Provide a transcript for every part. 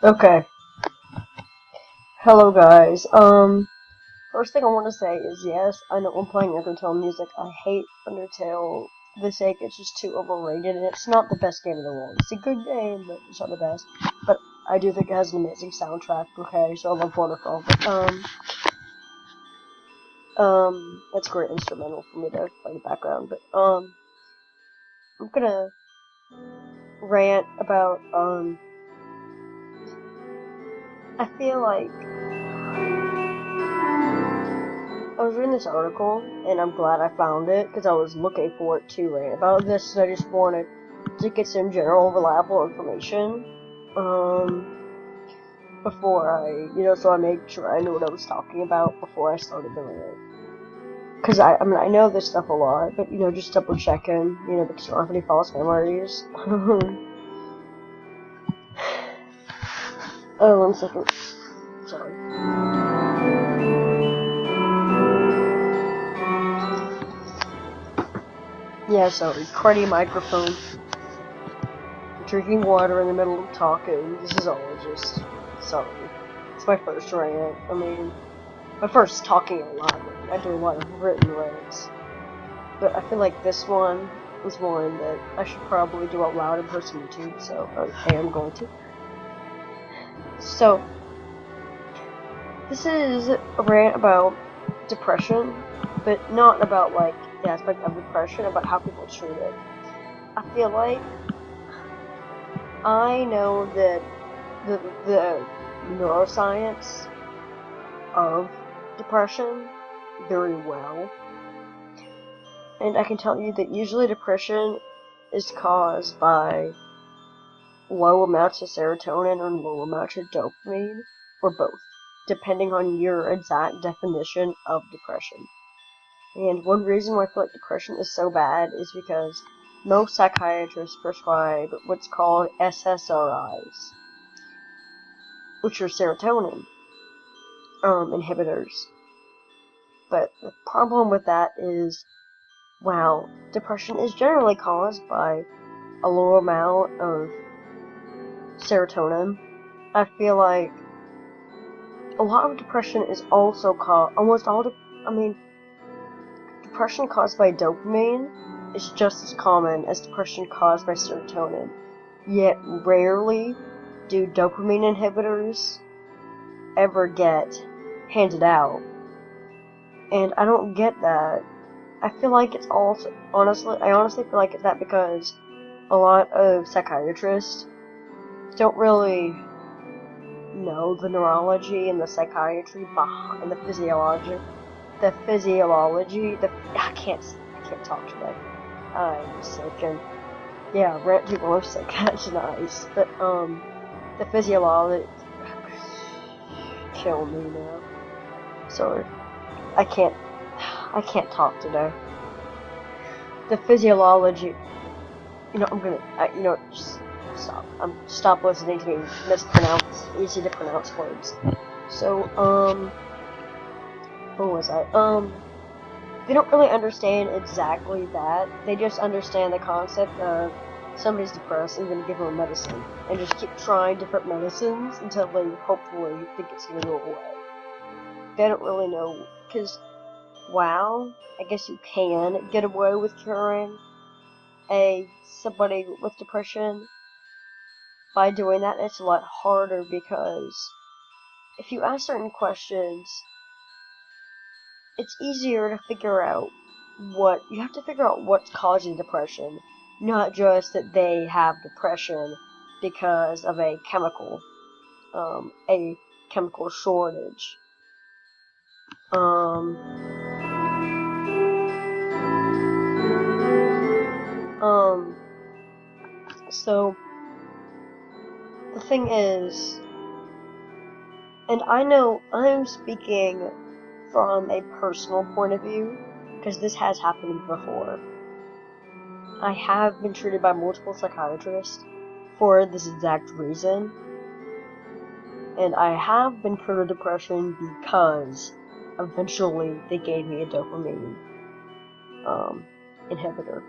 Okay. Hello guys. First thing I want to say is yes, I know I'm playing Undertale music. I hate Undertale for the sake it's just too overrated and it's not the best game in the world. It's a good game, but it's not the best. But I do think it has an amazing soundtrack, okay, so I love Waterfall. But that's a great instrumental for me to play in the background. But I'm gonna rant about I feel like I was reading this article, and I'm glad I found it, because I was looking for it to rant about this, and I just wanted to get some general reliable information, before so I made sure I knew what I was talking about before I started the rant. Because I know this stuff a lot, but, just double checking, because I don't have any false memories. Oh, 1 second. Sorry. Yeah, sorry. Cruddy microphone. Drinking water in the middle of talking. This is all just sorry. It's my first rant. I mean, my first talking out loud rant. I do a lot of written rants, but I feel like this one is one that I should probably do out loud in person YouTube. So I am going to. So this is a rant about depression, but not about like the aspect of depression, about how people treat it. I feel like I know that the neuroscience of depression very well, and I can tell you that usually depression is caused by low amounts of serotonin or low amounts of dopamine, or both, depending on your exact definition of depression. And one reason why I feel like depression is so bad is because most psychiatrists prescribe what's called SSRIs, which are serotonin inhibitors. But the problem with that is, while depression is generally caused by a low amount of serotonin, I feel like a lot of depression is also depression caused by dopamine is just as common as depression caused by serotonin. Yet rarely do dopamine inhibitors ever get handed out. And I don't get that. I feel like it's also, I honestly feel like it's that because a lot of psychiatrists don't really know the neurology and the psychiatry behind I can't talk today. I'm sick and yeah, rent people are sick. That's nice, but the physiology kill me now. Sorry, I can't I can't talk today. The physiology, just stop. Stop listening to me mispronounce easy to pronounce words. So, what was I? They don't really understand exactly that. They just understand the concept of somebody's depressed and then give them a medicine. And just keep trying different medicines until they hopefully think it's gonna go away. They don't really know, because, wow, I guess you can get away with curing somebody with depression. By doing that, it's a lot harder because if you ask certain questions, it's easier to figure out you have to figure out what's causing depression, not just that they have depression because of a chemical shortage. Um, um, so the thing is, and I know I'm speaking from a personal point of view, because this has happened before. I have been treated by multiple psychiatrists for this exact reason, and I have been cured of depression because eventually they gave me a dopamine inhibitor.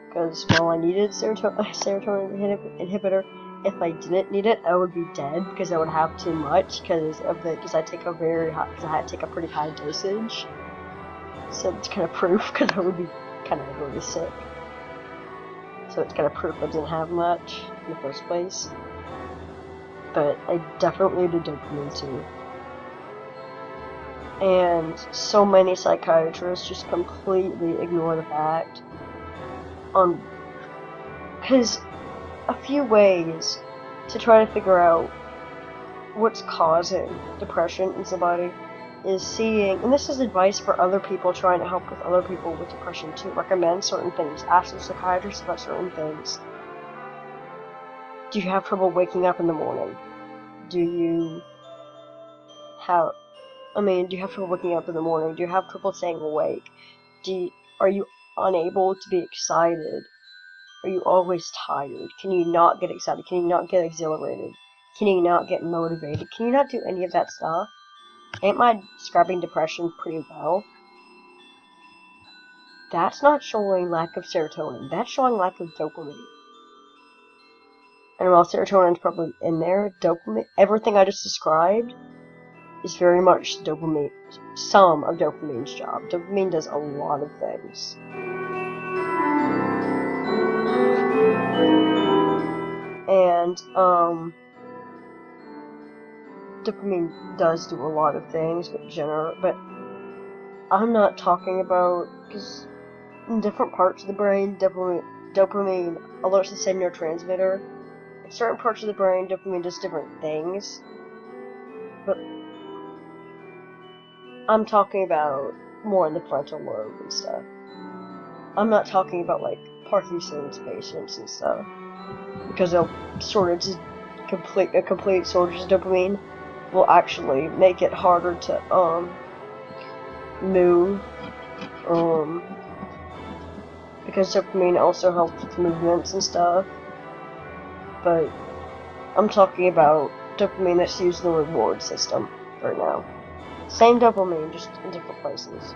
Because while I needed serotonin inhibitor, if I didn't need it, I would be dead because I would have too much because I take a I take a pretty high dosage. So it's kind of proof because I would be kind of really sick. So it's kind of proof I didn't have much in the first place. But I definitely needed dopamine too. And so many psychiatrists just completely ignore the fact because a few ways to try to figure out what's causing depression in somebody is seeing, and this is advice for other people trying to help with other people with depression too, recommend certain things, ask the psychiatrist about certain things. Do you have trouble waking up in the morning? Do you have trouble waking up in the morning? Do you have trouble staying awake? Are you unable to be excited? Are you always tired? Can you not get excited? Can you not get exhilarated? Can you not get motivated? Can you not do any of that stuff? Am I describing depression pretty well? That's not showing lack of serotonin. That's showing lack of dopamine. And while serotonin's probably in there, dopamine, everything I just described is very much dopamine, some of dopamine's job. Dopamine does a lot of things. And, dopamine does do a lot of things, but I'm not talking about, because in different parts of the brain, dopamine alerts the same neurotransmitter. In certain parts of the brain, dopamine does different things. But I'm talking about more in the frontal lobe and stuff. I'm not talking about, like, Parkinson's patients and stuff. Because a complete shortage of dopamine will actually make it harder to, move, because dopamine also helps with movements and stuff. But I'm talking about dopamine that's used in the reward system right now. Same dopamine, just in different places.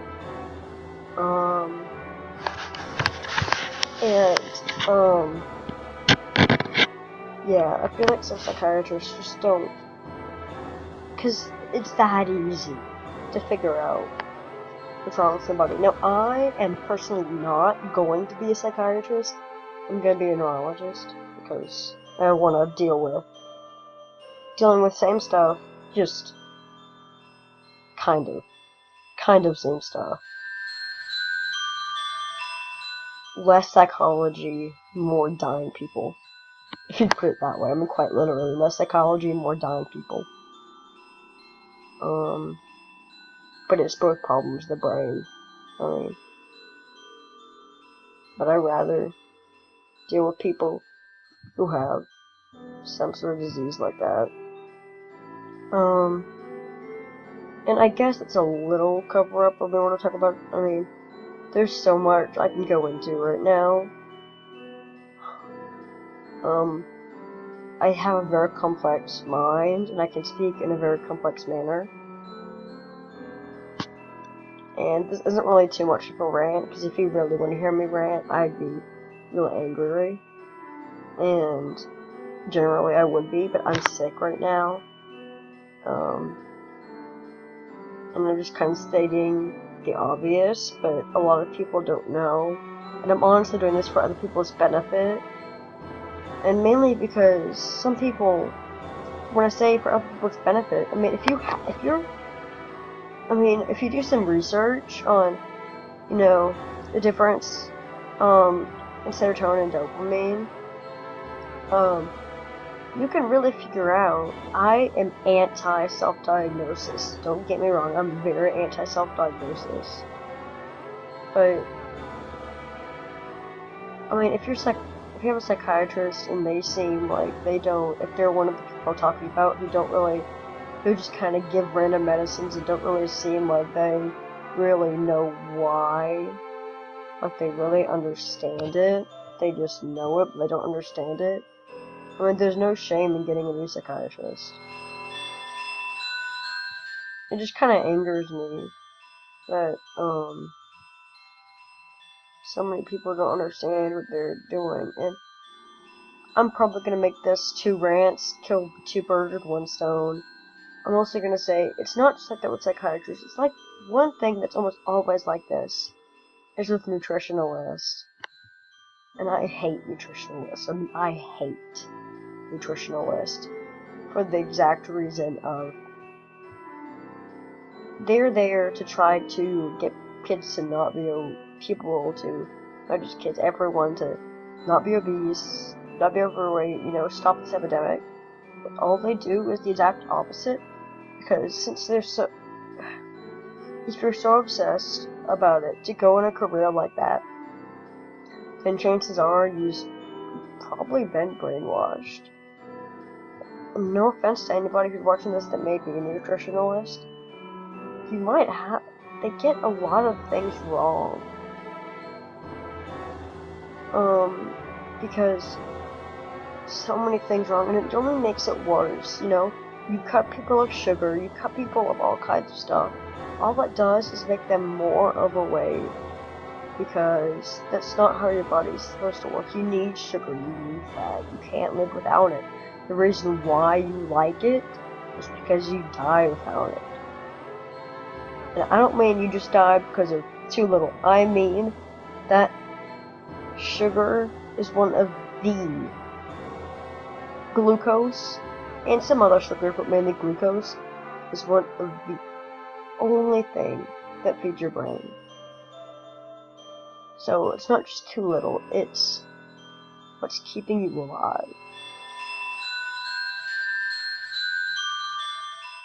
Yeah, I feel like some psychiatrists just don't, because it's that easy to figure out what's wrong with somebody. Now, I am personally not going to be a psychiatrist. I'm going to be a neurologist, because I want to dealing with same stuff, just kind of same stuff. Less psychology, more dying people. If you put it that way, I mean quite literally, less psychology, more dying people. But it's both problems of the brain. But I'd rather deal with people who have some sort of disease like that. And I guess it's a little cover-up of what I want to talk about. I mean, there's so much I can go into right now. I have a very complex mind, and I can speak in a very complex manner. And this isn't really too much of a rant, because if you really want to hear me rant, I'd be really angry. And generally I would be, but I'm sick right now. And I'm just kind of stating the obvious, but a lot of people don't know. And I'm honestly doing this for other people's benefit. And mainly because some people, when I say for other people's benefit, I mean, if you do some research on, the difference, in serotonin and dopamine, you can really figure out, I am anti-self-diagnosis. Don't get me wrong, I'm very anti-self-diagnosis. But, I mean, if you have a psychiatrist and they seem like if they're one of the people I'm talking about who just kind of give random medicines and don't really seem like they really know why, like they really understand it, they just know it, but they don't understand it. I mean, there's no shame in getting a new psychiatrist. It just kind of angers me that, so many people don't understand what they're doing, and I'm probably gonna make this 2 rants, kill 2 birds with 1 stone. I'm also gonna say, it's not just like that with psychiatrists, it's like one thing that's almost always like this, is with nutritionalists. And I hate nutritionalists. I mean, I hate nutritionalists for the exact reason of they're there to try to get kids to not be people to, not just kids, everyone to not be obese, not be overweight, you know, stop this epidemic. But all they do is the exact opposite, because since they're so, if you're so obsessed about it to go in a career like that, then chances are you've probably been brainwashed. And no offense to anybody who's watching this that may be a nutritionalist, you might have, they get a lot of things wrong. Because so many things wrong, and it only makes it worse, you know? You cut people of sugar, you cut people of all kinds of stuff. All that does is make them more overweight, because that's not how your body's supposed to work. You need sugar, you need fat, you can't live without it. The reason why you like it is because you die without it. And I don't mean you just die because of too little. I mean that sugar is one of the glucose, and some other sugars, but mainly glucose, is one of the only thing that feeds your brain. So it's not just too little, it's what's keeping you alive.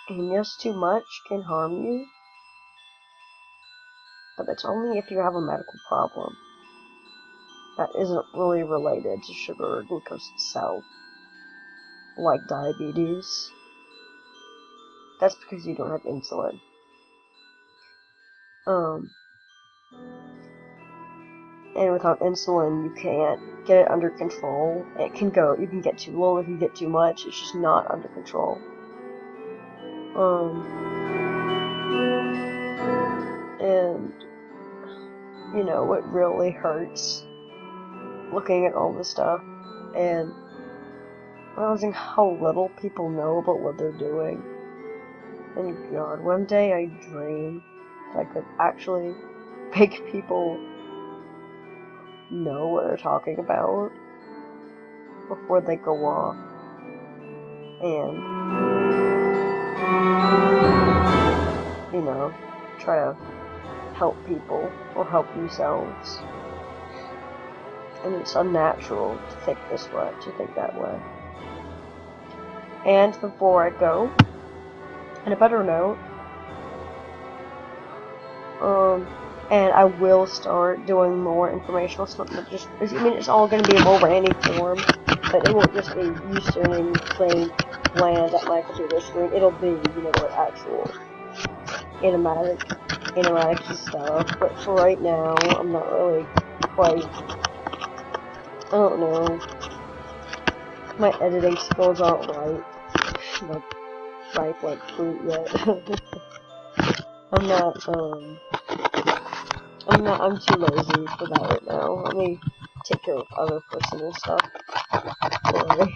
And just too much can harm you, but that's only if you have a medical problem that isn't really related to sugar or glucose itself, like diabetes. That's because you don't have insulin. And without insulin, you can't get it under control. It can go, you can get too low, you can get too much, it's just not under control. And, you know, it really hurts looking at all this stuff and realizing how little people know about what they're doing. And God, one day I dream that I could actually make people know what they're talking about before they go off and, you know, try to help people or help themselves. And it's unnatural to think this way, to think that way. And before I go, on a better note, and I will start doing more informational stuff. Just, I mean, it's all going to be over any form, but it won't just be you standing plain bland at my computer screen. It'll be, you know, like actual animatic stuff. But for right now, I'm not really quite, I don't know, my editing skills aren't right. Not ripe like fruit yet. I'm too lazy for that right now. Let me take care of other personal stuff before I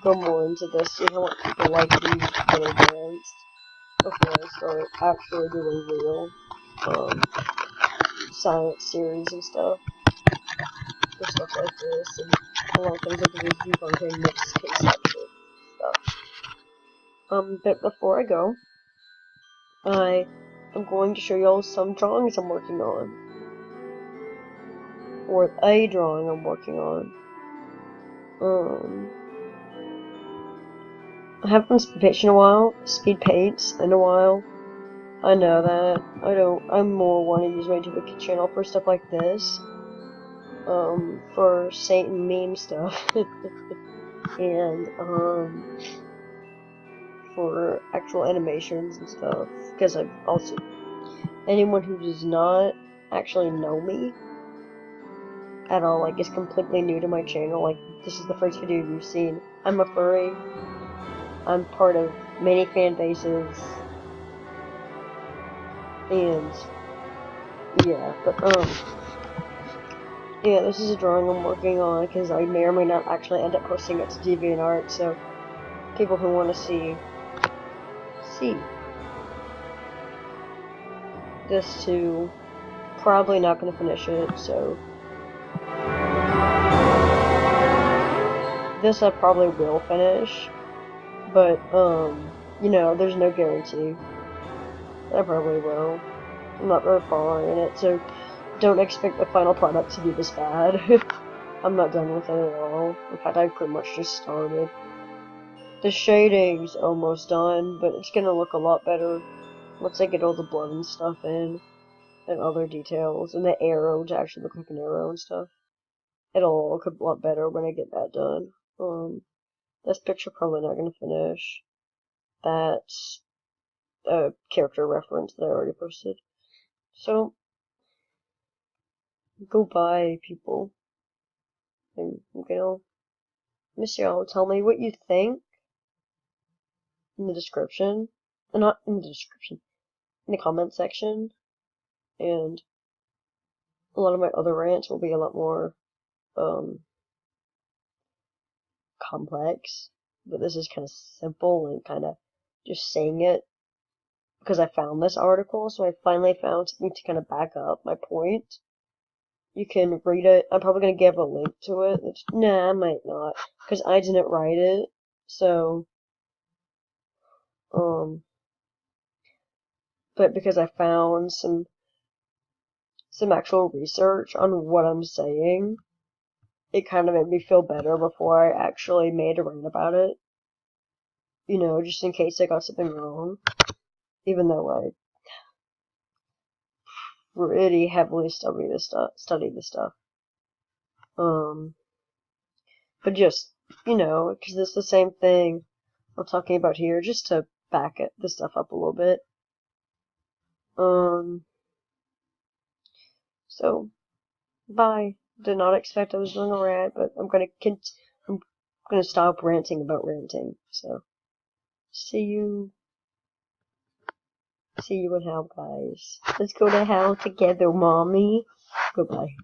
go more into this. See how much people like these little bands before I start actually doing real, science series and stuff. For stuff like this, and a lot of things like the debunking mixed case stuff. But before I go, I am going to show y'all some drawings I'm working on. Or a drawing I'm working on. I haven't been speed paints in a while. I know that. I'm more wanting to use my YouTube channel for stuff like this. For Satan meme stuff. And, for actual animations and stuff. Because I've also, anyone who does not actually know me at all, like, is completely new to my channel, like, this is the first video you've seen. I'm a furry. I'm part of many fan bases. And, yeah, but, Yeah, this is a drawing I'm working on because I may or may not actually end up posting it to DeviantArt, so people who want to see this too. Probably not going to finish it, so this I probably will finish, but you know, there's no guarantee. I probably will. I'm not very far in it, so don't expect the final product to be this bad. I'm not done with it at all. In fact, I pretty much just started. The shading's almost done, but it's gonna look a lot better once I get all the blood and stuff in, and other details, and the arrow to actually look like an arrow and stuff. It'll look a lot better when I get that done. This picture probably not gonna finish. That's a character reference that I already posted. So, goodbye, people. And I'm gonna miss y'all. Tell me what you think in the description. Not in the description. In the comment section. And a lot of my other rants will be a lot more, complex. But this is kind of simple and kind of just saying it because I found this article, so I finally found something to kind of back up my point. You can read it. I'm probably going to give a link to it. Nah, I might not, because I didn't write it. So, but because I found some actual research on what I'm saying, it kind of made me feel better before I actually made a rant about it. You know, just in case I got something wrong. Even though I really heavily study this stuff. But just, you know, because it's the same thing I'm talking about here, just to back this stuff up a little bit. So, bye. Did not expect I was doing a rant, but I'm gonna stop ranting about ranting. So, see you in hell, guys. Let's go to hell together, mommy. Goodbye.